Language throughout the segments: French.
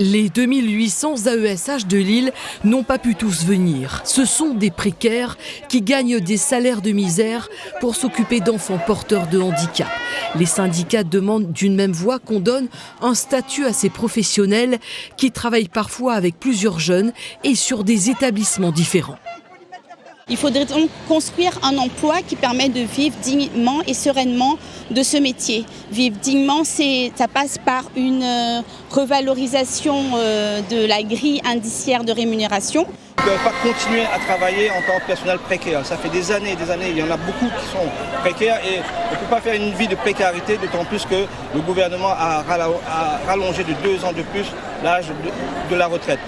Les 2800 AESH de Lille n'ont pas pu tous venir. Ce sont des précaires qui gagnent des salaires de misère pour s'occuper d'enfants porteurs de handicap. Les syndicats demandent d'une même voix qu'on donne un statut à ces professionnels qui travaillent parfois avec plusieurs jeunes et sur des établissements différents. Il faudrait donc construire un emploi qui permet de vivre dignement et sereinement de ce métier. Vivre dignement, ça passe par une revalorisation de la grille indiciaire de rémunération. Ils ne peuvent pas continuer à travailler en tant que personnel précaire. Ça fait des années, il y en a beaucoup qui sont précaires et on ne peut pas faire une vie de précarité, d'autant plus que le gouvernement a rallongé de 2 ans de plus l'âge de la retraite.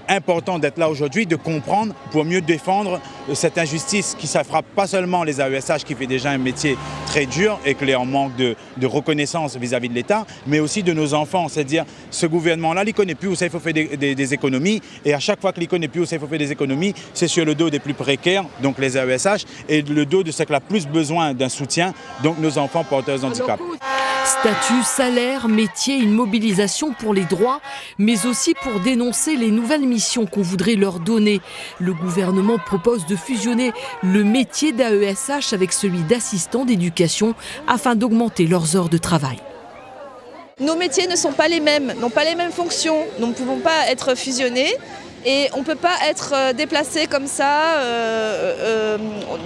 Important d'être là aujourd'hui, de comprendre pour mieux défendre cette injustice qui ça frappe pas seulement les AESH qui fait déjà un métier très dur et qui est en manque de reconnaissance vis-à-vis de l'État, mais aussi de nos enfants. C'est-à-dire ce gouvernement-là, il ne connaît plus où ça il faut faire des économies et à chaque fois qu'il ne connaît plus où ça il faut faire des économies, c'est sur le dos des plus précaires, donc les AESH, et le dos de ceux qui ont le plus besoin d'un soutien, donc nos enfants porteurs de handicap. Statut, salaire, métier, une mobilisation pour les droits, mais aussi pour dénoncer les nouvelles missions qu'on voudrait leur donner. Le gouvernement propose de fusionner le métier d'AESH avec celui d'assistant d'éducation afin d'augmenter leurs heures de travail. Nos métiers ne sont pas les mêmes, n'ont pas les mêmes fonctions, nous ne pouvons pas être fusionnés. Et on ne peut pas être déplacé comme ça,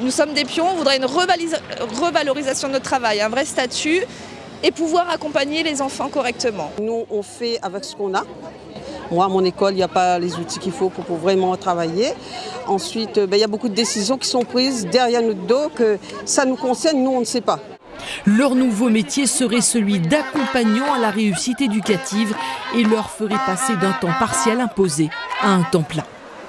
nous sommes des pions, on voudrait une revalorisation de notre travail, un vrai statut et pouvoir accompagner les enfants correctement. Nous, on fait avec ce qu'on a. Moi, à mon école, il n'y a pas les outils qu'il faut pour vraiment travailler. Ensuite, il y a beaucoup de décisions qui sont prises derrière notre dos, que ça nous concerne, nous, on ne sait pas. Leur nouveau métier serait celui d'accompagnant à la réussite éducative et leur ferait passer d'un temps partiel imposé à un temps plein.